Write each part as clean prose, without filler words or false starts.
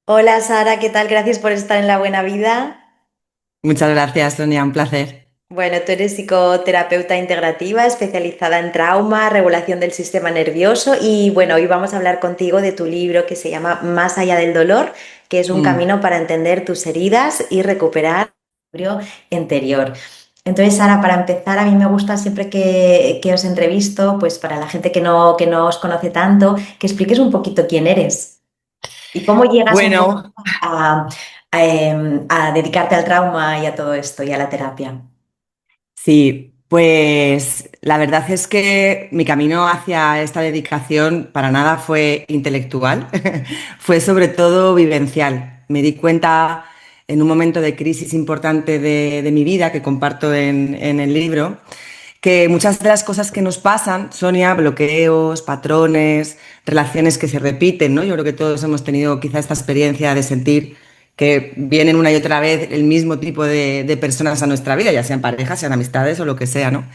Hola Sara, ¿qué tal? Gracias por estar en La Buena Vida. Muchas gracias, Sonia, un placer. Bueno, tú eres psicoterapeuta integrativa especializada en trauma, regulación del sistema nervioso y bueno, hoy vamos a hablar contigo de tu libro que se llama Más allá del dolor, que es un Mm. camino para entender tus heridas y recuperar tu equilibrio interior. Entonces, Sara, para empezar, a mí me gusta siempre que os entrevisto, pues para la gente que no os conoce tanto, que expliques un poquito quién eres. ¿Y cómo llegas un poco Bueno, a dedicarte al trauma y a todo esto y a la terapia? sí, pues la verdad es que mi camino hacia esta dedicación para nada fue intelectual, fue sobre todo vivencial. Me di cuenta en un momento de crisis importante de mi vida que comparto en el libro, que muchas de las cosas que nos pasan, Sonia, bloqueos, patrones, relaciones que se repiten, ¿no? Yo creo que todos hemos tenido quizá esta experiencia de sentir que vienen una y otra vez el mismo tipo de personas a nuestra vida, ya sean parejas, sean amistades o lo que sea, ¿no?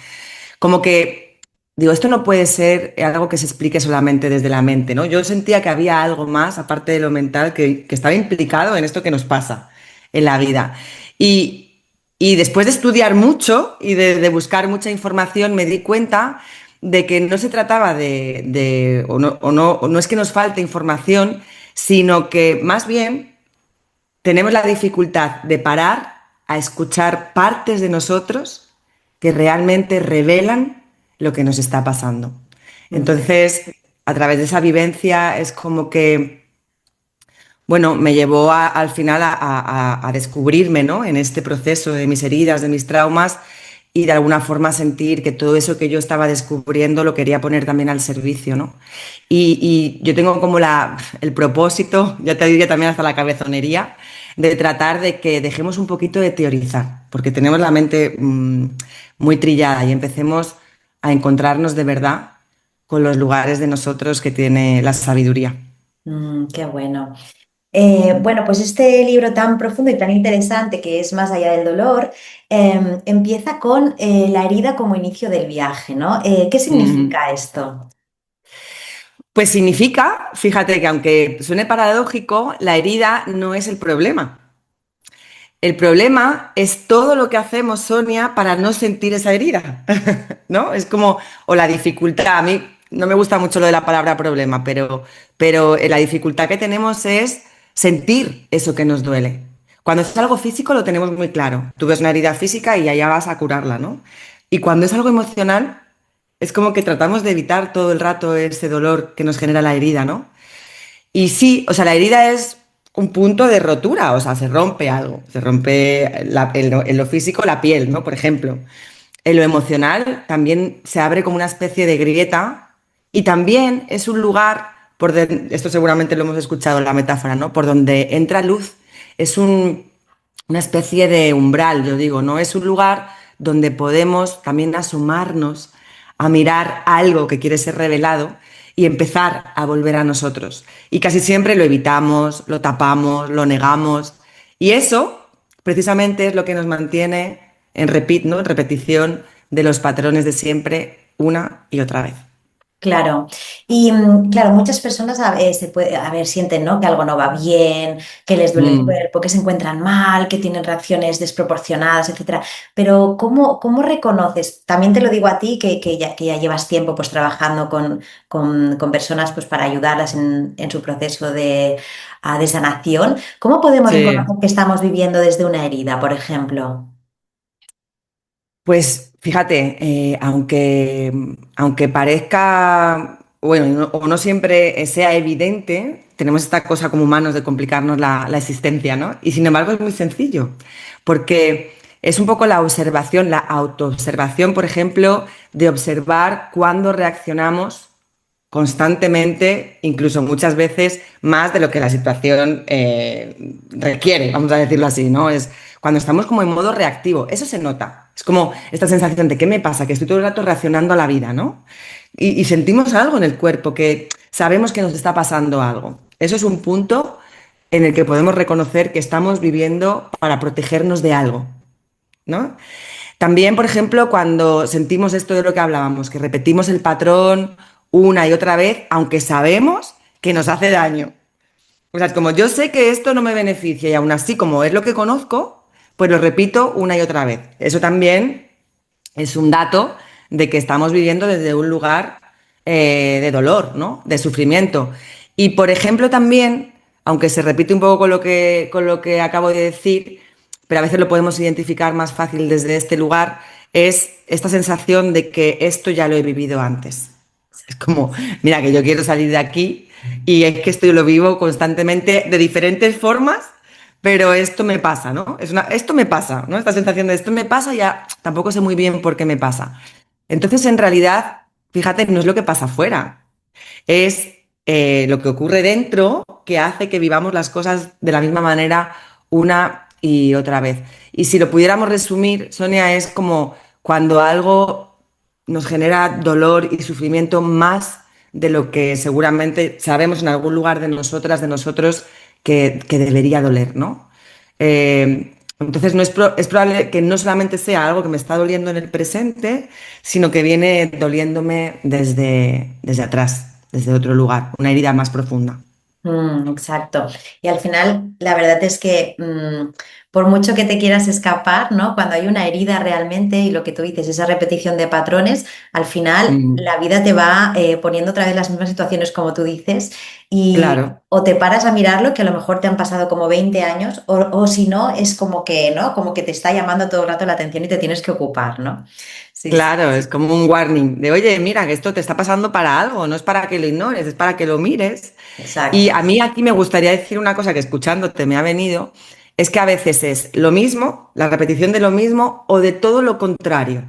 Como que, digo, esto no puede ser algo que se explique solamente desde la mente, ¿no? Yo sentía que había algo más, aparte de lo mental, que estaba implicado en esto que nos pasa en la vida. Y, y después de estudiar mucho y de buscar mucha información, me di cuenta de que no se trataba o no es que nos falte información, sino que más bien tenemos la dificultad de parar a escuchar partes de nosotros que realmente revelan lo que nos está pasando. Mm. Entonces, a través de esa vivencia es como que, bueno, me llevó al final a descubrirme, ¿no? En este proceso de mis heridas, de mis traumas y de alguna forma sentir que todo eso que yo estaba descubriendo lo quería poner también al servicio, ¿no? Y yo tengo como el propósito, ya te diría también hasta la cabezonería, de tratar de que dejemos un poquito de teorizar, porque tenemos la mente muy trillada y empecemos a encontrarnos de verdad con los lugares de nosotros que tiene la sabiduría. Qué bueno. Bueno, pues este libro tan profundo y tan interesante que es Más allá del dolor, empieza con la herida como inicio del viaje, ¿no? ¿Qué Ujú. significa esto? Pues significa, fíjate que aunque suene paradójico, la herida no es el problema. El problema es todo lo que hacemos, Sonia, para no sentir esa herida, ¿no? Es como, o la dificultad, a mí no me gusta mucho lo de la palabra problema, pero la dificultad que tenemos es sentir eso que nos duele. Cuando es algo físico lo tenemos muy claro. Tú ves una herida física y allá vas a curarla, ¿no? Y cuando es algo emocional, es como que tratamos de evitar todo el rato ese dolor que nos genera la herida, ¿no? Y sí, o sea, la herida es un punto de rotura, o sea, se rompe algo, se rompe en lo físico la piel, ¿no? Por ejemplo. En lo emocional también se abre como una especie de grieta y también es un lugar, esto seguramente lo hemos escuchado en la metáfora, ¿no? Por donde entra luz, es una especie de umbral, yo digo, ¿no? Es un lugar donde podemos también asomarnos a mirar algo que quiere ser revelado y empezar a volver a nosotros. Y casi siempre lo evitamos, lo tapamos, lo negamos. Y eso precisamente es lo que nos mantiene en repeat, ¿no? En repetición de los patrones de siempre una y otra vez. Claro, y claro, muchas personas a ver, sienten, ¿no? Que algo no va bien, que les duele el Mm. cuerpo, que se encuentran mal, que tienen reacciones desproporcionadas, etcétera. Pero ¿cómo reconoces? También te lo digo a ti, que ya llevas tiempo pues trabajando con personas pues para ayudarlas en su proceso de sanación. ¿Cómo podemos reconocer Sí. que estamos viviendo desde una herida, por ejemplo? Pues fíjate, aunque parezca, bueno, o no siempre sea evidente, tenemos esta cosa como humanos de complicarnos la existencia, ¿no? Y sin embargo es muy sencillo, porque es un poco la observación, la autoobservación, por ejemplo, de observar cuándo reaccionamos constantemente, incluso muchas veces más de lo que la situación requiere, vamos a decirlo así, ¿no? Es cuando estamos como en modo reactivo, eso se nota. Es como esta sensación de ¿qué me pasa? Que estoy todo el rato reaccionando a la vida, ¿no? Y sentimos algo en el cuerpo, que sabemos que nos está pasando algo. Eso es un punto en el que podemos reconocer que estamos viviendo para protegernos de algo, ¿no? También, por ejemplo, cuando sentimos esto de lo que hablábamos, que repetimos el patrón una y otra vez, aunque sabemos que nos hace daño. O sea, como yo sé que esto no me beneficia y aún así, como es lo que conozco, pues lo repito una y otra vez. Eso también es un dato de que estamos viviendo desde un lugar de dolor, ¿no? De sufrimiento. Y por ejemplo también, aunque se repite un poco con lo que acabo de decir, pero a veces lo podemos identificar más fácil desde este lugar, es esta sensación de que esto ya lo he vivido antes. Es como, mira, que yo quiero salir de aquí y es que esto yo lo vivo constantemente de diferentes formas, pero esto me pasa, ¿no? Esto me pasa, ¿no? Esta sensación de esto me pasa, ya tampoco sé muy bien por qué me pasa. Entonces, en realidad, fíjate, no es lo que pasa afuera, es lo que ocurre dentro que hace que vivamos las cosas de la misma manera una y otra vez. Y si lo pudiéramos resumir, Sonia, es como cuando algo nos genera dolor y sufrimiento más de lo que seguramente sabemos en algún lugar de nosotras, de nosotros, que debería doler, ¿no? Entonces es probable que no solamente sea algo que me está doliendo en el presente, sino que viene doliéndome desde atrás, desde otro lugar, una herida más profunda. Exacto. Y al final, la verdad es que por mucho que te quieras escapar, ¿no? Cuando hay una herida realmente y lo que tú dices, esa repetición de patrones, al final Mm, la vida te va poniendo otra vez las mismas situaciones como tú dices y claro. o te paras a mirarlo, que a lo mejor te han pasado como 20 años, o si no, es como que, ¿no? Como que te está llamando todo el rato la atención y te tienes que ocupar, ¿no? Sí, sí. Claro, es como un warning de, oye, mira, que esto te está pasando para algo, no es para que lo ignores, es para que lo mires. Y Exacto. a mí aquí me gustaría decir una cosa que escuchándote me ha venido, es que a veces es lo mismo, la repetición de lo mismo o de todo lo contrario.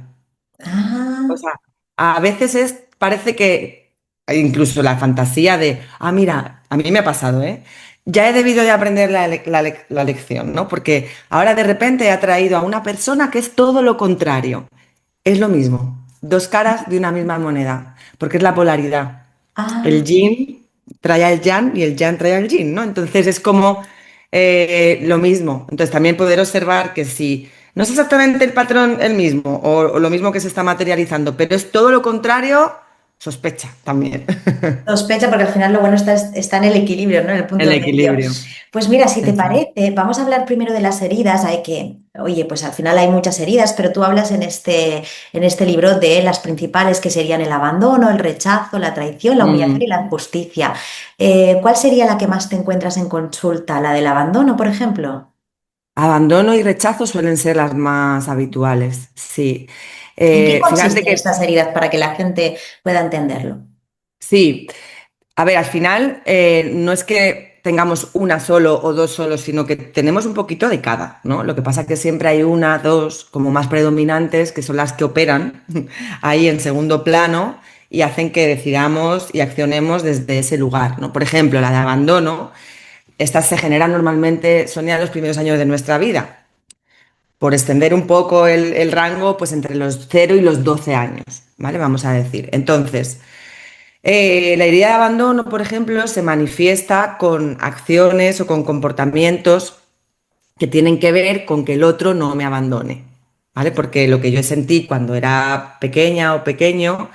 O Ah, sea, a veces parece que incluso la fantasía de, mira, a mí me ha pasado, ¿eh? Ya he debido de aprender la lección, ¿no? Porque ahora de repente he traído a una persona que es todo lo contrario. Es lo mismo, dos caras de una misma moneda, porque es la polaridad. El ah. yin trae al yang y el yang trae al yin, ¿no? Entonces es como lo mismo. Entonces también poder observar que si no es exactamente el patrón el mismo o lo mismo que se está materializando, pero es todo lo contrario, sospecha también. Sospecha, porque al final lo bueno está en el equilibrio, ¿no? En el punto El medio. equilibrio. Pues mira, si te Eso. parece, vamos a hablar primero de las heridas. Oye, pues al final hay muchas heridas, pero tú hablas en este libro de las principales, que serían el abandono, el rechazo, la traición, la humillación y Mm. la injusticia. ¿Cuál sería la que más te encuentras en consulta? ¿La del abandono, por ejemplo? Abandono y rechazo suelen ser las más habituales, sí. ¿En qué Fíjate consisten que estas heridas para que la gente pueda entenderlo? sí. A ver, al final no es que tengamos una solo o dos solo, sino que tenemos un poquito de cada, ¿no? Lo que pasa es que siempre hay una, dos, como más predominantes, que son las que operan ahí en segundo plano y hacen que decidamos y accionemos desde ese lugar, ¿no? Por ejemplo, la de abandono, estas se generan normalmente, Sonia, en los primeros años de nuestra vida. Por extender un poco el rango, pues entre los 0 y los 12 años, ¿vale? Vamos a decir. Entonces, la herida de abandono, por ejemplo, se manifiesta con acciones o con comportamientos que tienen que ver con que el otro no me abandone, ¿vale? Porque lo que yo sentí cuando era pequeña o pequeño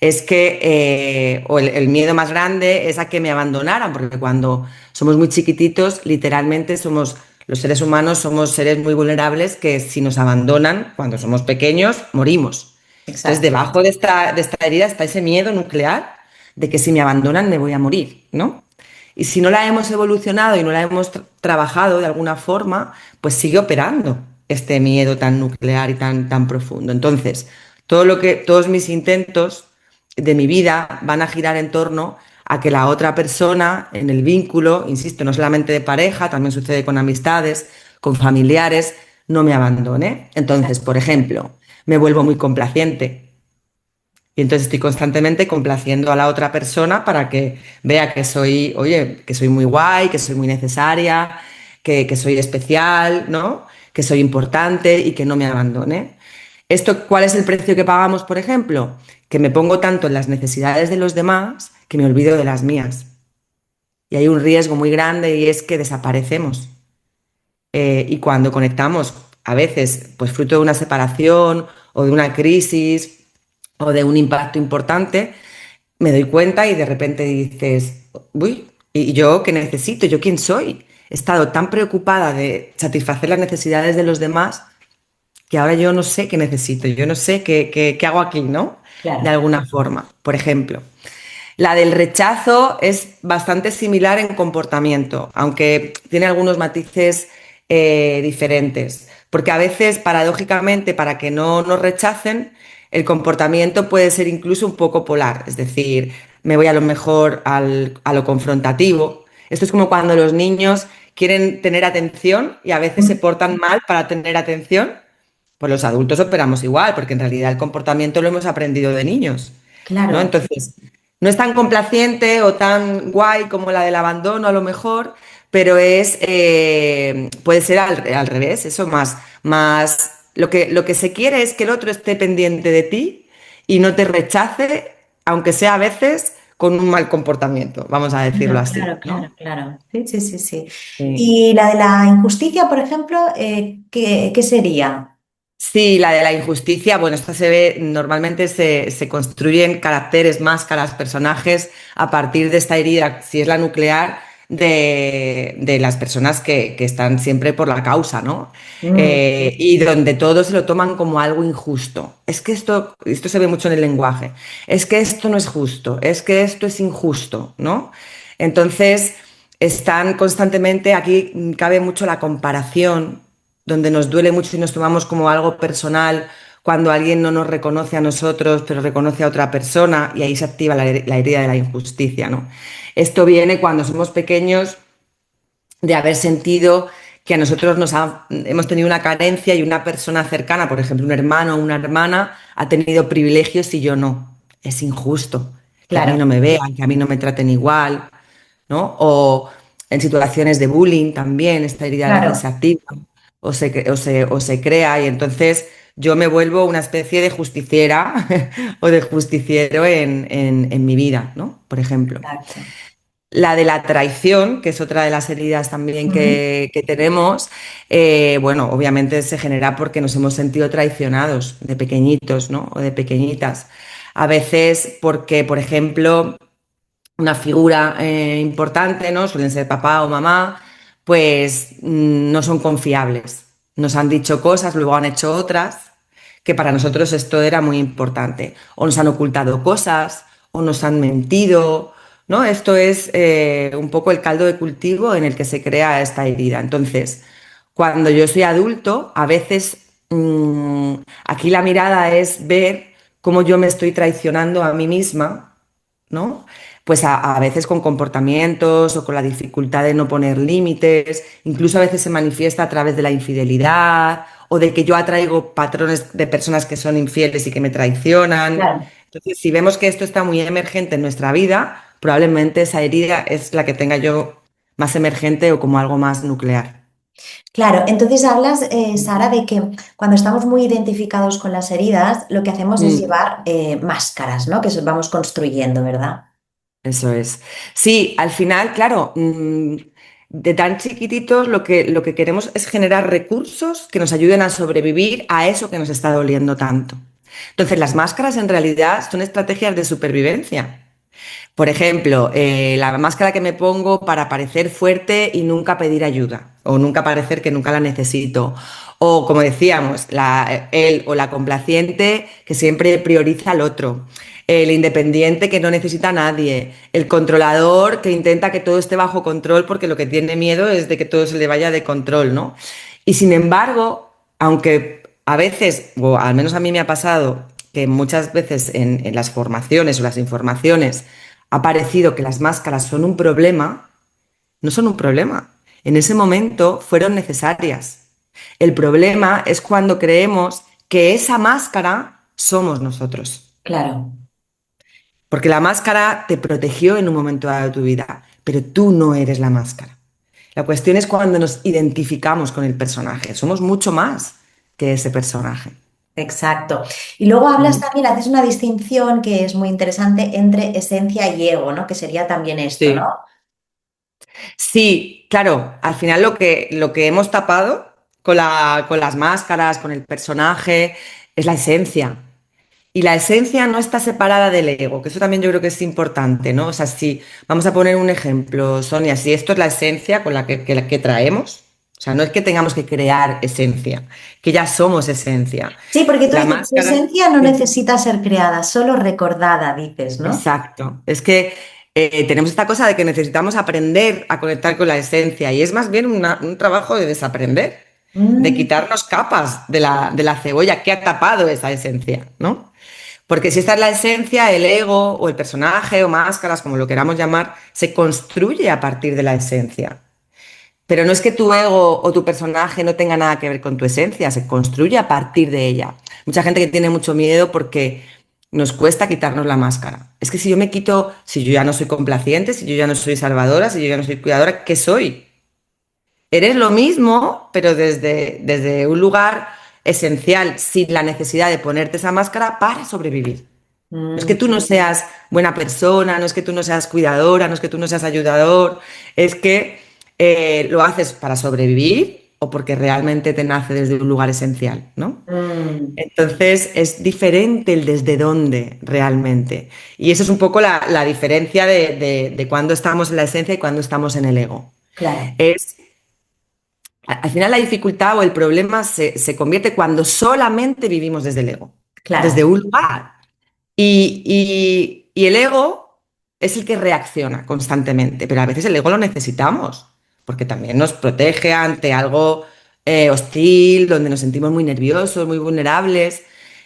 es que, o el miedo más grande es a que me abandonaran, porque cuando somos muy chiquititos, literalmente somos, los seres humanos somos seres muy vulnerables que si nos abandonan cuando somos pequeños, morimos. Entonces, Exacto. debajo de esta herida está ese miedo nuclear de que si me abandonan me voy a morir, ¿no? Y si no la hemos evolucionado y no la hemos trabajado de alguna forma, pues sigue operando este miedo tan nuclear y tan profundo. Entonces, todos mis intentos de mi vida van a girar en torno a que la otra persona en el vínculo, insisto, no solamente de pareja, también sucede con amistades, con familiares, no me abandone. Entonces, por ejemplo, me vuelvo muy complaciente. Y entonces estoy constantemente complaciendo a la otra persona para que vea que soy, oye, que soy muy guay, que soy muy necesaria, que soy especial, ¿no? Que soy importante y que no me abandone. Esto, ¿cuál es el precio que pagamos, por ejemplo? Que me pongo tanto en las necesidades de los demás que me olvido de las mías. Y hay un riesgo muy grande y es que desaparecemos. Y cuando conectamos, a veces, pues fruto de una separación o de una crisis o de un impacto importante, me doy cuenta y de repente dices, uy, ¿Y yo qué necesito? ¿Yo quién soy? He estado tan preocupada de satisfacer las necesidades de los demás que ahora yo no sé qué necesito, yo no sé qué hago aquí, ¿no? De Claro. alguna forma. Por ejemplo, la del rechazo es bastante similar en comportamiento, aunque tiene algunos matices diferentes. Porque a veces, paradójicamente, para que no nos rechacen, el comportamiento puede ser incluso un poco polar. Es decir, me voy a lo mejor a lo confrontativo. Esto es como cuando los niños quieren tener atención y a veces se portan mal para tener atención. Pues los adultos operamos igual, porque en realidad el comportamiento lo hemos aprendido de niños, ¿no? Claro. Entonces, no es tan complaciente o tan guay como la del abandono a lo mejor, pero puede ser al revés, eso más lo que se quiere es que el otro esté pendiente de ti y no te rechace, aunque sea a veces con un mal comportamiento, vamos a decirlo Claro, así, claro, ¿no? claro, claro. Sí, sí, sí, sí. Sí. Y la de la injusticia, por ejemplo, ¿qué sería? Sí, la de la injusticia, bueno, esta se ve, normalmente se construyen caracteres, máscaras, personajes a partir de esta herida, si es la nuclear, de las personas que están siempre por la causa, ¿no? Mm, Y donde todos se lo toman como algo injusto. Es que esto se ve mucho en el lenguaje, es que esto no es justo, es que esto es injusto, ¿no? Entonces, están constantemente, aquí cabe mucho la comparación donde nos duele mucho y nos tomamos como algo personal cuando alguien no nos reconoce a nosotros, pero reconoce a otra persona y ahí se activa la herida de la injusticia, ¿no? Esto viene cuando somos pequeños de haber sentido que a nosotros hemos tenido una carencia y una persona cercana, por ejemplo, un hermano o una hermana, ha tenido privilegios y yo no. Es injusto que a mí no claro, me vean, que a mí no me traten igual, ¿no? O en situaciones de bullying también, esta herida a veces se claro. activa o se crea y entonces yo me vuelvo una especie de justiciera o de justiciero en mi vida, ¿no? Por ejemplo. Exacto. La de la traición, que es otra de las heridas también Ujú. que tenemos, bueno, obviamente se genera porque nos hemos sentido traicionados de pequeñitos, ¿no? O de pequeñitas. A veces porque, por ejemplo, una figura importante, ¿no? Suelen ser papá o mamá, pues no son confiables. Nos han dicho cosas, luego han hecho otras, que para nosotros esto era muy importante. O nos han ocultado cosas, o nos han mentido, ¿no? Esto es un poco el caldo de cultivo en el que se crea esta herida. Entonces, cuando yo soy adulto, a veces aquí la mirada es ver cómo yo me estoy traicionando a mí misma, ¿no? Pues a veces con comportamientos o con la dificultad de no poner límites, incluso a veces se manifiesta a través de la infidelidad o de que yo atraigo patrones de personas que son infieles y que me traicionan. Claro. Entonces, si vemos que esto está muy emergente en nuestra vida, probablemente esa herida es la que tenga yo más emergente o como algo más nuclear. Claro, entonces hablas, Sara, de que cuando estamos muy identificados con las heridas, lo que hacemos es Mm. llevar máscaras, ¿no? Vamos construyendo, ¿verdad? Eso es. Sí, al final, claro, de tan chiquititos lo que queremos es generar recursos que nos ayuden a sobrevivir a eso que nos está doliendo tanto. Entonces, las máscaras en realidad son estrategias de supervivencia. Por ejemplo, la máscara que me pongo para parecer fuerte y nunca pedir ayuda, o nunca parecer que nunca la necesito. O como decíamos, él o la complaciente que siempre prioriza al otro. El independiente que no necesita a nadie. El controlador que intenta que todo esté bajo control porque lo que tiene miedo es de que todo se le vaya de control, ¿no? Y sin embargo, aunque a veces, o al menos a mí me ha pasado, que muchas veces en las formaciones o las informaciones ha parecido que las máscaras son un problema, no son un problema. En ese momento fueron necesarias. El problema es cuando creemos que esa máscara somos nosotros. Claro. Porque la máscara te protegió en un momento dado de tu vida, pero tú no eres la máscara. La cuestión es cuando nos identificamos con el personaje. Somos mucho más que ese personaje. Exacto. Y luego hablas Mm. también, haces una distinción que es muy interesante entre esencia y ego, ¿no? Que sería también esto, ¿no? Sí. Sí, claro, al final lo que hemos tapado con las máscaras, con el personaje, es la esencia. Y la esencia no está separada del ego, que eso también yo creo que es importante, ¿no? O sea, si vamos a poner un ejemplo, Sonia, si esto es la esencia con la que traemos, o sea, no es que tengamos que crear esencia, que ya somos esencia. Sí, porque tú La dices, tu máscara, esencia no sí, necesita ser creada, solo recordada, dices, ¿no? exacto. Es que tenemos esta cosa de que necesitamos aprender a conectar con la esencia y es más bien un trabajo de desaprender, de Mm, quitarnos capas de la cebolla que ha tapado esa esencia, ¿no? Porque si esta es la esencia, el ego o el personaje o máscaras, como lo queramos llamar, se construye a partir de la esencia. Pero no es que tu ego o tu personaje no tenga nada que ver con tu esencia, se construye a partir de ella. Mucha gente que tiene mucho miedo porque nos cuesta quitarnos la máscara. Es que si yo me quito, si yo ya no soy complaciente, si yo ya no soy salvadora, si yo ya no soy cuidadora, ¿qué soy? Eres lo mismo, pero desde un lugar esencial, sin la necesidad de ponerte esa máscara para sobrevivir. No es que mm, tú no seas buena persona, no es que tú no seas cuidadora, no es que tú no seas ayudador, es que lo haces para sobrevivir o porque realmente te nace desde un lugar esencial, ¿no? mm, Entonces es diferente el desde dónde realmente. Y eso es un poco la diferencia de cuando estamos en la esencia y cuando estamos en el ego. claro, Es, al final la dificultad o el problema se convierte cuando solamente vivimos desde el ego, desde claro. un lugar. Y el ego es el que reacciona constantemente, pero a veces el ego lo necesitamos, porque también nos protege ante algo hostil, donde nos sentimos muy nerviosos, muy vulnerables.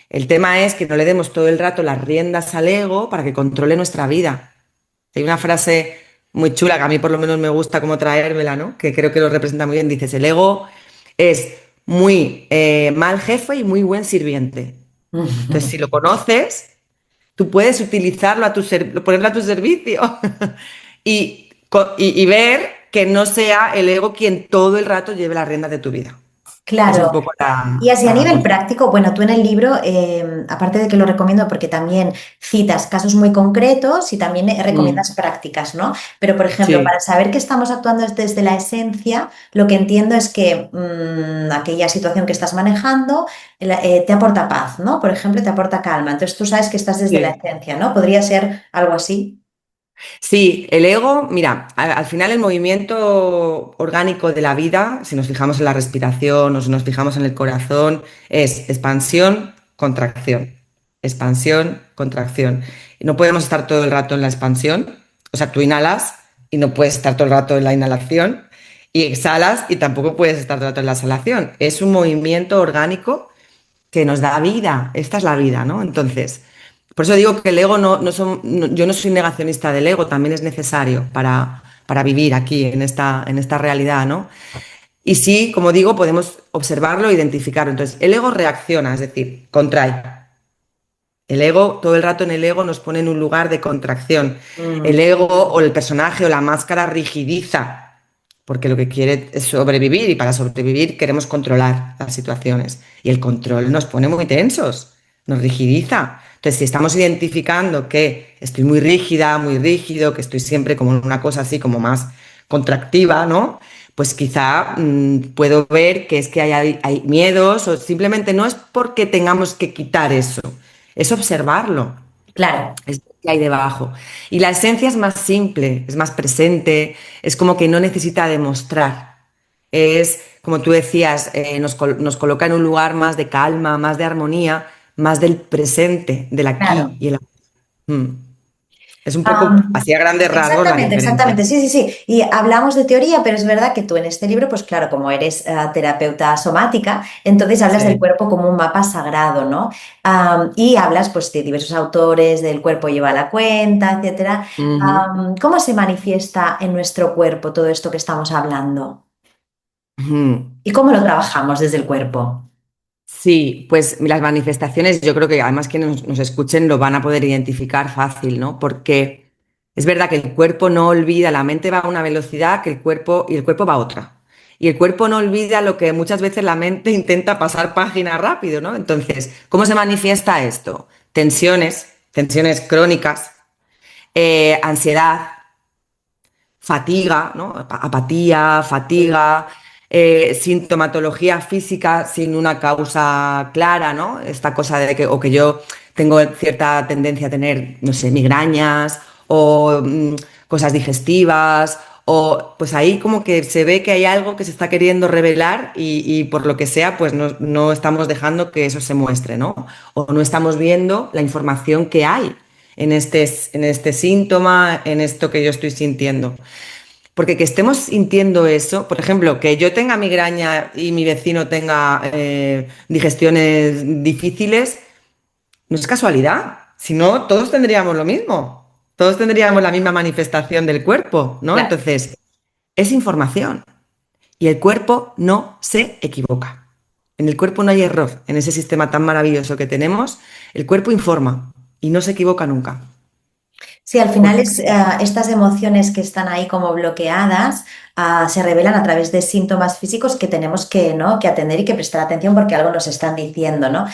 El tema es que no le demos todo el rato las riendas al ego para que controle nuestra vida. Hay una frase muy chula que a mí por lo menos me gusta como traérmela, ¿no? Que creo que lo representa muy bien. Dices, el ego es muy mal jefe y muy buen sirviente. Entonces, si lo conoces, tú puedes utilizarlo ponerlo a tu servicio y ver que no sea el ego quien todo el rato lleve las riendas de tu vida. Es un Claro. poco la, Y así a la nivel cosa. práctico, bueno, tú en el libro, aparte de que lo recomiendo porque también citas casos muy concretos y también Mm, recomiendas prácticas, ¿no? Pero, por ejemplo, sí, para saber que estamos actuando desde la esencia, lo que entiendo es que aquella situación que estás manejando te aporta paz, ¿no? Por ejemplo, te aporta calma. Entonces tú sabes que estás desde la sí. esencia, ¿no? ¿Podría ser algo así? Sí, el ego, mira, al final el movimiento orgánico de la vida, si nos fijamos en la respiración o si nos fijamos en el corazón, es expansión, contracción, expansión, contracción. Y no podemos estar todo el rato en la expansión, o sea, tú inhalas y no puedes estar todo el rato en la inhalación, y exhalas y tampoco puedes estar todo el rato en la exhalación. Es un movimiento orgánico que nos da vida. Esta es la vida, ¿no? Entonces, por eso digo que el ego yo no soy negacionista del ego, también es necesario para vivir aquí en esta realidad, ¿no? Y sí, como digo, podemos observarlo e identificarlo. Entonces, el ego reacciona, es decir, contrae. El ego, todo el rato en el ego nos pone en un lugar de contracción. El Mm, ego o el personaje o la máscara rigidiza, porque lo que quiere es sobrevivir y para sobrevivir queremos controlar las situaciones. Y el control nos pone muy tensos, nos rigidiza. Entonces, si estamos identificando que estoy muy rígida, muy rígido, que estoy siempre como en una cosa así como más contractiva, ¿no? Pues quizá puedo ver que es que hay miedos o simplemente no es porque tengamos que quitar eso, es observarlo, claro. es ver qué hay debajo. Y la esencia es más simple, es más presente, es como que no necesita demostrar. Es, como tú decías, nos coloca en un lugar más de calma, más de armonía, más del presente, del aquí Claro. y el ahora. Es un poco, así a grandes rasgos, la Exactamente, diferencia. exactamente, sí, sí, sí. Y hablamos de teoría, pero es verdad que tú en este libro, pues claro, como eres terapeuta somática, entonces hablas del Sí. cuerpo como un mapa sagrado, ¿no? Y hablas pues de diversos autores, del cuerpo lleva la cuenta, etcétera. Ujú. ¿Cómo se manifiesta en nuestro cuerpo todo esto que estamos hablando? Ujú. ¿Y cómo lo trabajamos desde el cuerpo? Sí, pues las manifestaciones, yo creo que además quienes nos escuchen lo van a poder identificar fácil, ¿no? Porque es verdad que el cuerpo no olvida, la mente va a una velocidad que el cuerpo va a otra. Y el cuerpo no olvida lo que muchas veces la mente intenta pasar página rápido, ¿no? Entonces, ¿cómo se manifiesta esto? Tensiones crónicas, ansiedad, fatiga, ¿no? Apatía, fatiga, sintomatología física sin una causa clara, ¿no? Esta cosa de que, o que yo tengo cierta tendencia a tener, no sé, migrañas o cosas digestivas, o pues ahí como que se ve que hay algo que se está queriendo revelar y por lo que sea, pues no estamos dejando que eso se muestre, ¿no? O no estamos viendo la información que hay en este síntoma, en esto que yo estoy sintiendo. Porque que estemos sintiendo eso, por ejemplo, que yo tenga migraña y mi vecino tenga digestiones difíciles, no es casualidad. Si no, todos tendríamos lo mismo. Todos tendríamos la misma manifestación del cuerpo, ¿no? Claro. Entonces, es información y el cuerpo no se equivoca. En el cuerpo no hay error. En ese sistema tan maravilloso que tenemos, el cuerpo informa y no se equivoca nunca. Sí, al final estas emociones que están ahí como bloqueadas se revelan a través de síntomas físicos que tenemos que, ¿no? que atender y que prestar atención porque algo nos están diciendo, ¿no?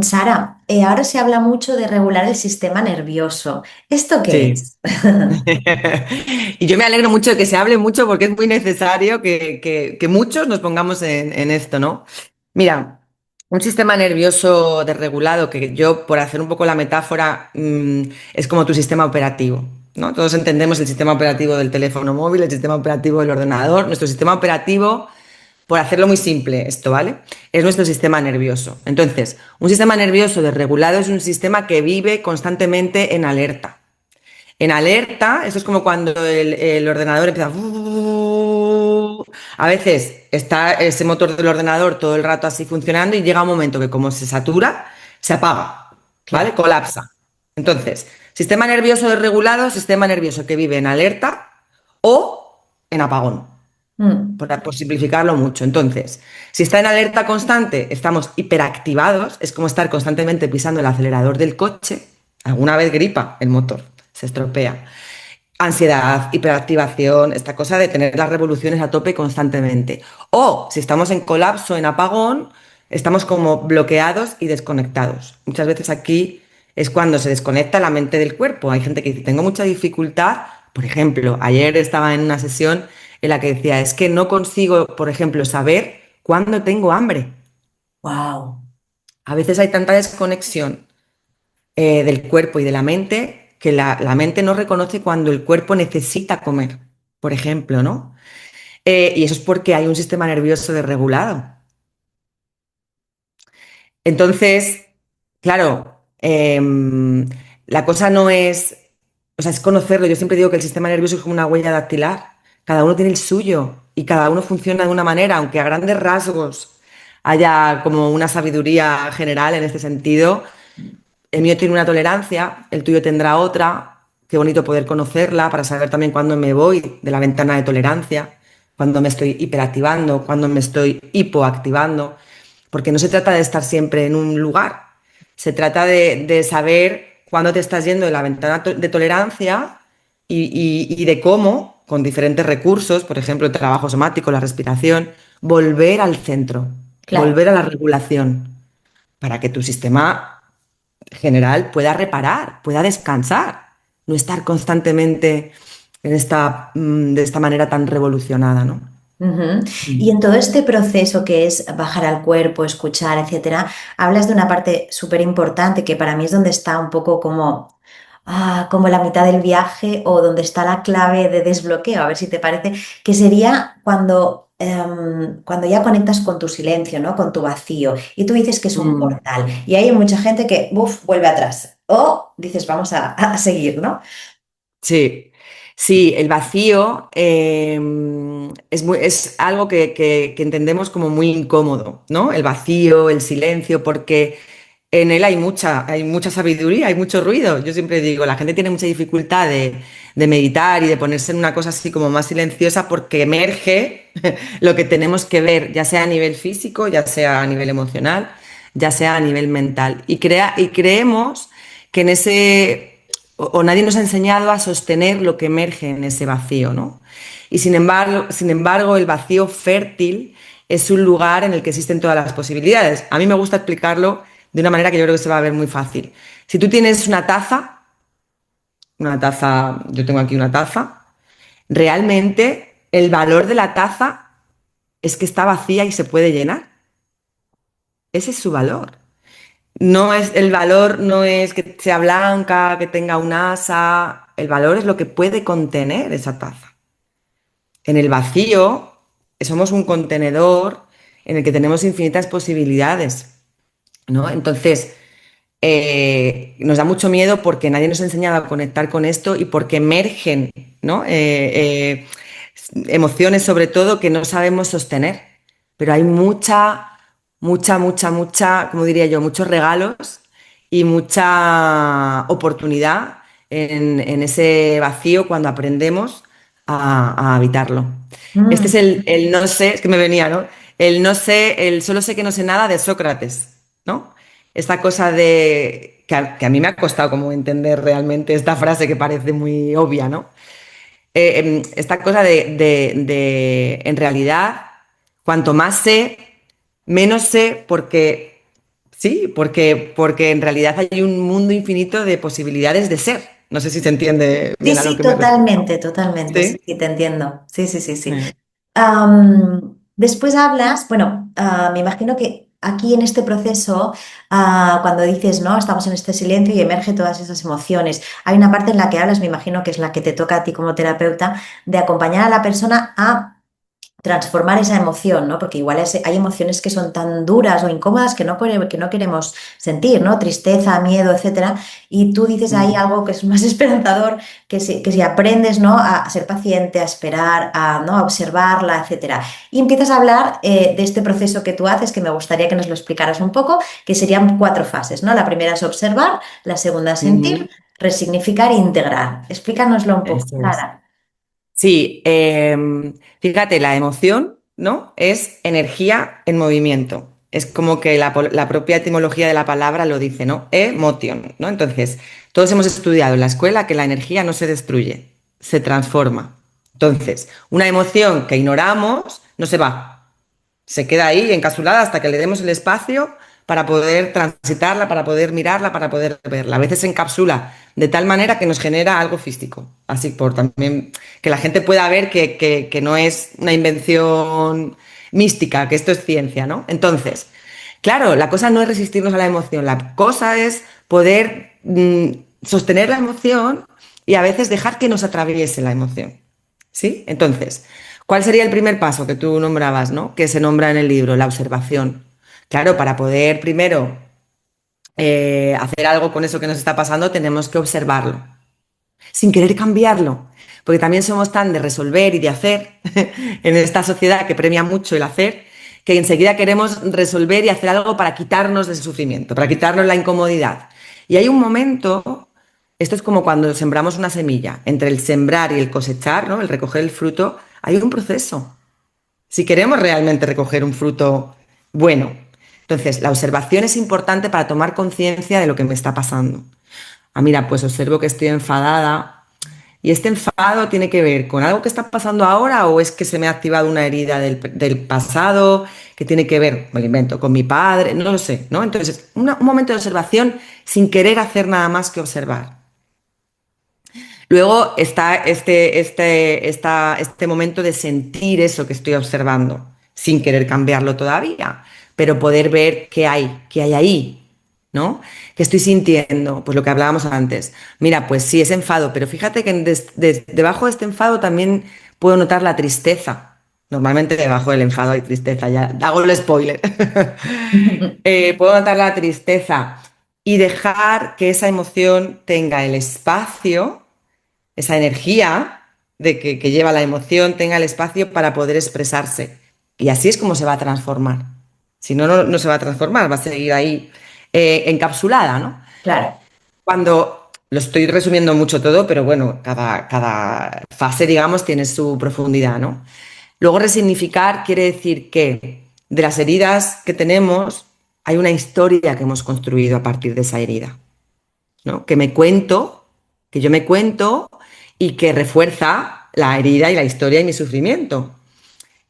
Sara, ahora se habla mucho de regular el sistema nervioso. ¿Esto qué Sí. es? Y yo me alegro mucho de que se hable mucho porque es muy necesario que muchos nos pongamos en esto, ¿no? Mira, un sistema nervioso desregulado, que yo, por hacer un poco la metáfora, es como tu sistema operativo, ¿no? Todos entendemos el sistema operativo del teléfono móvil, el sistema operativo del ordenador. Nuestro sistema operativo, por hacerlo muy simple, esto, ¿vale? Es nuestro sistema nervioso. Entonces, un sistema nervioso desregulado es un sistema que vive constantemente en alerta. En alerta, eso es como cuando el ordenador empieza. A veces está ese motor del ordenador todo el rato así funcionando y llega un momento que como se satura, se apaga, ¿vale? Claro. Colapsa. Entonces, sistema nervioso desregulado, sistema nervioso que vive en alerta o en apagón, Mm, por simplificarlo mucho. Entonces, si está en alerta constante, estamos hiperactivados, es como estar constantemente pisando el acelerador del coche, alguna vez gripa el motor, se estropea. Ansiedad, hiperactivación, esta cosa de tener las revoluciones a tope constantemente. O si estamos en colapso, en apagón, estamos como bloqueados y desconectados. Muchas veces aquí es cuando se desconecta la mente del cuerpo. Hay gente que dice, tengo mucha dificultad. Por ejemplo, ayer estaba en una sesión en la que decía, es que no consigo, por ejemplo, saber cuándo tengo hambre. wow. A veces hay tanta desconexión del cuerpo y de la mente que la mente no reconoce cuando el cuerpo necesita comer, por ejemplo, ¿no? Y eso es porque hay un sistema nervioso desregulado. Entonces, claro, la cosa no es, o sea, es conocerlo. Yo siempre digo que el sistema nervioso es como una huella dactilar. Cada uno tiene el suyo y cada uno funciona de una manera, aunque a grandes rasgos haya como una sabiduría general en este sentido. El mío tiene una tolerancia, el tuyo tendrá otra. Qué bonito poder conocerla para saber también cuándo me voy de la ventana de tolerancia, cuándo me estoy hiperactivando, cuándo me estoy hipoactivando. Porque no se trata de estar siempre en un lugar, se trata de saber cuándo te estás yendo de la ventana de tolerancia y de cómo, con diferentes recursos, por ejemplo, el trabajo somático, la respiración, volver al centro, Claro. volver a la regulación, para que tu sistema general pueda reparar, pueda descansar, no estar constantemente de esta manera tan revolucionada, ¿no? Ujú. Y Mm. en todo este proceso que es bajar al cuerpo, escuchar, etcétera, hablas de una parte súper importante que para mí es donde está un poco como, como la mitad del viaje o donde está la clave de desbloqueo, a ver si te parece, que sería cuando ya conectas con tu silencio, ¿no? Con tu vacío. Y tú dices que es un Mm. portal. Y hay mucha gente que, uf, vuelve atrás. O dices, vamos a seguir, ¿no? Sí, sí, el vacío es algo que entendemos como muy incómodo, ¿no? El vacío, el silencio, porque en él hay mucha sabiduría, hay mucho ruido. Yo siempre digo, la gente tiene mucha dificultad de meditar y de ponerse en una cosa así como más silenciosa porque emerge lo que tenemos que ver, ya sea a nivel físico, ya sea a nivel emocional, ya sea a nivel mental. Y creemos que en o nadie nos ha enseñado a sostener lo que emerge en ese vacío, ¿no? Y sin embargo, el vacío fértil es un lugar en el que existen todas las posibilidades. A mí me gusta explicarlo de una manera que yo creo que se va a ver muy fácil. Si tú tienes una taza, yo tengo aquí una taza, realmente el valor de la taza es que está vacía y se puede llenar. Ese es su valor. No es, el valor no es que sea blanca, que tenga un asa, el valor es lo que puede contener esa taza. En el vacío somos un contenedor en el que tenemos infinitas posibilidades, ¿no? Entonces, nos da mucho miedo porque nadie nos ha enseñado a conectar con esto y porque emergen, ¿no? Emociones sobre todo que no sabemos sostener. Pero hay mucha, como diría yo, muchos regalos y mucha oportunidad en ese vacío cuando aprendemos a habitarlo. Este es Mm. el no sé, es que me venía, ¿no? El no sé, el solo sé que no sé nada de Sócrates, ¿no? Esta cosa de que a mí me ha costado como entender realmente esta frase que parece muy obvia, ¿no? Esta cosa en realidad, cuanto más sé, menos sé porque, sí, porque en realidad hay un mundo infinito de posibilidades de ser. No sé si se entiende Sí, bien a lo sí, que me refiero. totalmente, totalmente, sí, Sí. sí, te entiendo. Sí, sí, sí, sí. Eh, Después hablas, bueno, me imagino que aquí en este proceso, cuando dices, no, estamos en este silencio y emerge todas esas emociones, hay una parte en la que hablas, me imagino que es la que te toca a ti como terapeuta, de acompañar a la persona a transformar esa emoción, ¿no? Porque igual hay emociones que son tan duras o incómodas que no queremos sentir, ¿no? Tristeza, miedo, etcétera. Y tú dices ahí mm, algo que es más esperanzador, que si aprendes, ¿no? A ser paciente, a esperar, a, ¿no? A observarla, etcétera. Y empiezas a hablar de este proceso que tú haces, que me gustaría que nos lo explicaras un poco, que serían 4 fases, ¿no? La primera es observar, la segunda es ujú, sentir, resignificar e integrar. Explícanoslo un poco, eso es. Clara. Sí, fíjate, la emoción, ¿no? Es energía en movimiento. Es como que la propia etimología de la palabra lo dice, ¿no? Emotion, ¿no? Entonces, todos hemos estudiado en la escuela que la energía no se destruye, se transforma. Entonces, una emoción que ignoramos no se va, se queda ahí encapsulada hasta que le demos el espacio para poder transitarla, para poder mirarla, para poder verla. A veces se encapsula de tal manera que nos genera algo físico. Así por también que la gente pueda ver que no es una invención mística, que esto es ciencia, ¿no? Entonces, claro, la cosa no es resistirnos a la emoción, la cosa es poder sostener la emoción y a veces dejar que nos atraviese la emoción. ¿Sí? Entonces, ¿cuál sería el primer paso que tú nombrabas, ¿no? Que se nombra en el libro, la observación. Claro, para poder primero hacer algo con eso que nos está pasando, tenemos que observarlo, sin querer cambiarlo, porque también somos tan de resolver y de hacer en esta sociedad que premia mucho el hacer, que enseguida queremos resolver y hacer algo para quitarnos de ese sufrimiento, para quitarnos la incomodidad. Y hay un momento, esto es como cuando sembramos una semilla, entre el sembrar y el cosechar, ¿no? El recoger el fruto, hay un proceso. Si queremos realmente recoger un fruto bueno. Entonces, la observación es importante para tomar conciencia de lo que me está pasando. Ah, mira, pues observo que estoy enfadada. ¿Y este enfado tiene que ver con algo que está pasando ahora o es que se me ha activado una herida del pasado que tiene que ver, me lo invento, con mi padre? No lo sé, ¿no? Entonces, un momento de observación sin querer hacer nada más que observar. Luego está este momento de sentir eso que estoy observando, sin querer cambiarlo todavía, pero poder ver qué hay ahí, ¿no? ¿Qué estoy sintiendo? Pues lo que hablábamos antes. Mira, pues sí, es enfado, pero fíjate que debajo de este enfado también puedo notar la tristeza. Normalmente debajo del enfado hay tristeza, ya hago el spoiler. Puedo notar la tristeza y dejar que esa emoción tenga el espacio, esa energía que lleva la emoción tenga el espacio para poder expresarse. Y así es como se va a transformar. Si no, no se va a transformar, va a seguir ahí encapsulada, ¿no? Claro. Cuando lo estoy resumiendo mucho todo, pero bueno, cada fase, digamos, tiene su profundidad, ¿no? Luego, resignificar quiere decir que de las heridas que tenemos, hay una historia que hemos construido a partir de esa herida, ¿no? Que yo me cuento y que refuerza la herida y la historia y mi sufrimiento.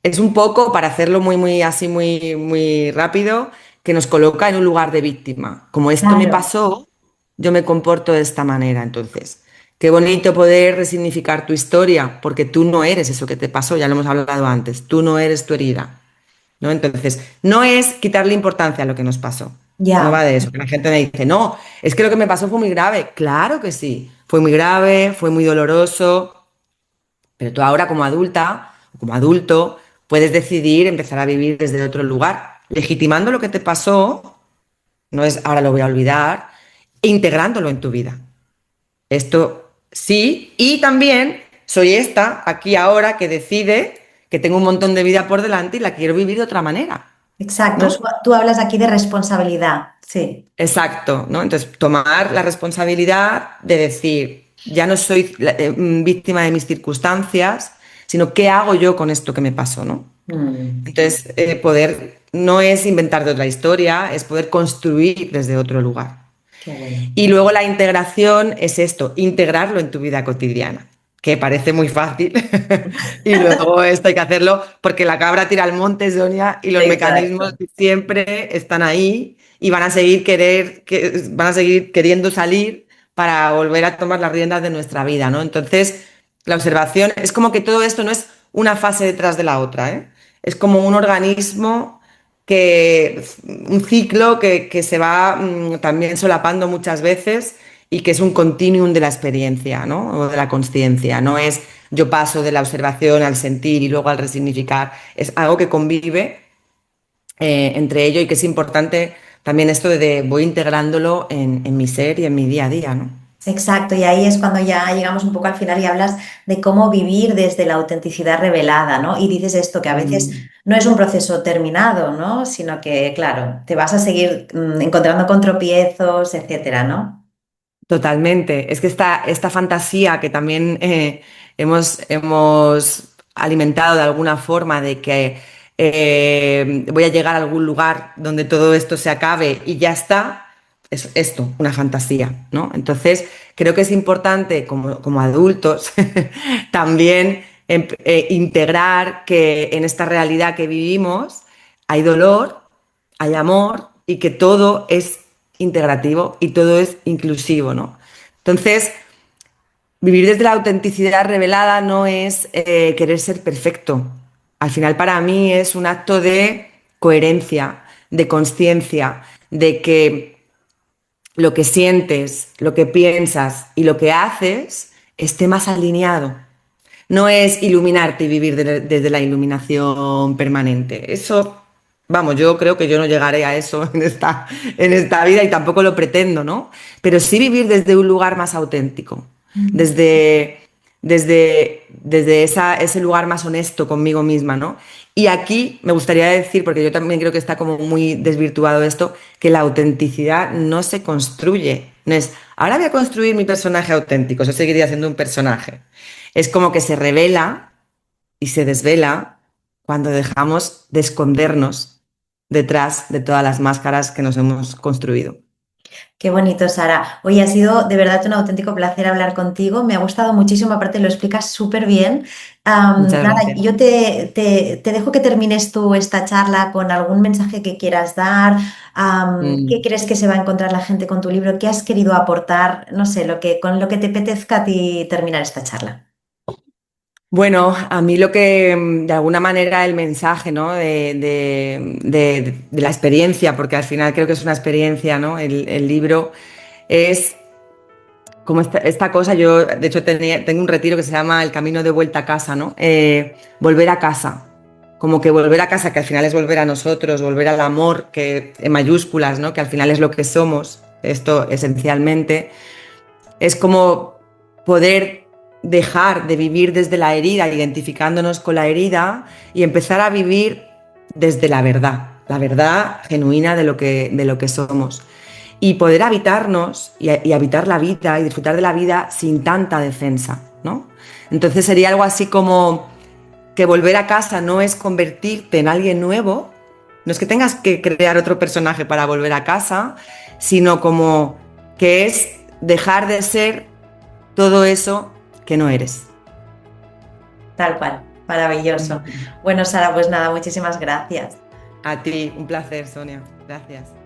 Es un poco, para hacerlo muy así, muy rápido, que nos coloca en un lugar de víctima. Como esto me Claro. pasó, yo me comporto de esta manera. Entonces, qué bonito poder resignificar tu historia, porque tú no eres eso que te pasó, ya lo hemos hablado antes, tú no eres tu herida, ¿no? Entonces, no es quitarle importancia a lo que nos pasó, No Ya, va de eso, que la gente me dice, no, es que lo que me pasó fue muy grave. Claro que sí, fue muy grave, fue muy doloroso, pero tú ahora como adulta o como adulto puedes decidir empezar a vivir desde otro lugar, legitimando lo que te pasó, no es ahora lo voy a olvidar, e integrándolo en tu vida. Esto sí, y también soy esta, aquí ahora, que decide que tengo un montón de vida por delante y la quiero vivir de otra manera, exacto. ¿no? Tú hablas aquí de responsabilidad, sí. Exacto, ¿no? Entonces, tomar la responsabilidad de decir, ya no soy víctima de mis circunstancias, sino qué hago yo con esto que me pasó, ¿no? Mm, Entonces, poder, no es inventar de otra historia, es poder construir desde otro lugar. qué bueno. Y luego la integración es esto, integrarlo en tu vida cotidiana, que parece muy fácil. Y luego esto hay que hacerlo porque la cabra tira al monte, Sonia, y los mecanismos Exacto. siempre están ahí y van a seguir van a seguir queriendo salir para volver a tomar las riendas de nuestra vida, ¿no? Entonces, la observación es como que todo esto no es una fase detrás de la otra, ¿eh? Es como un organismo un ciclo que se va también solapando muchas veces y que es un continuum de la experiencia, ¿no? O de la consciencia. No es yo paso de la observación al sentir y luego al resignificar. Es algo que convive entre ello y que es importante también esto de voy integrándolo en mi ser y en mi día a día, ¿no? Exacto, y ahí es cuando ya llegamos un poco al final y hablas de cómo vivir desde la autenticidad revelada, ¿no? Y dices esto, que a veces Mm. no es un proceso terminado, ¿no? Sino que, claro, te vas a seguir encontrando con tropiezos, etcétera, ¿no? Totalmente. Es que esta fantasía que también hemos alimentado de alguna forma de que voy a llegar a algún lugar donde todo esto se acabe y ya está, es esto, una fantasía, ¿no? Entonces, creo que es importante como adultos también integrar que en esta realidad que vivimos hay dolor, hay amor y que todo es integrativo y todo es inclusivo, ¿no? Entonces, vivir desde la autenticidad revelada no es querer ser perfecto. Al final, para mí es un acto de coherencia, de conciencia, de que lo que sientes, lo que piensas y lo que haces esté más alineado. No es iluminarte y vivir desde la iluminación permanente. Eso, vamos, yo creo que yo no llegaré a eso en esta vida y tampoco lo pretendo, ¿no? Pero sí vivir desde un lugar más auténtico, Mm. desde, ese lugar más honesto conmigo misma, ¿no? Y aquí me gustaría decir, porque yo también creo que está como muy desvirtuado esto, que la autenticidad no se construye. No es, ahora voy a construir mi personaje auténtico, yo seguiría siendo un personaje. Es como que se revela y se desvela cuando dejamos de escondernos detrás de todas las máscaras que nos hemos construido. Qué bonito, Sara. Hoy ha sido de verdad un auténtico placer hablar contigo. Me ha gustado muchísimo, aparte lo explicas súper bien. Muchas Nada, gracias. yo te dejo que termines tú esta charla con algún mensaje que quieras dar. ¿Qué Mm. crees que se va a encontrar la gente con tu libro? ¿Qué has querido aportar? No sé, con lo que te apetezca a ti terminar esta charla. Bueno, a mí lo que de alguna manera el mensaje, ¿no? De la experiencia, porque al final creo que es una experiencia, ¿no? El libro es como esta cosa, yo de hecho tengo un retiro que se llama El Camino de Vuelta a Casa, ¿no? Volver a casa, como que volver a casa, que al final es volver a nosotros, volver al amor, que en mayúsculas, ¿no? Que al final es lo que somos, esto esencialmente, es como poder dejar de vivir desde la herida, identificándonos con la herida y empezar a vivir desde la verdad genuina de lo que somos y poder habitarnos y habitar la vida y disfrutar de la vida sin tanta defensa, ¿no? Entonces sería algo así como que volver a casa no es convertirte en alguien nuevo, no es que tengas que crear otro personaje para volver a casa, sino como que es dejar de ser todo eso que no eres. Tal cual. Maravilloso. Bueno, Sara, pues nada, muchísimas gracias. A ti, un placer, Sonia. Gracias.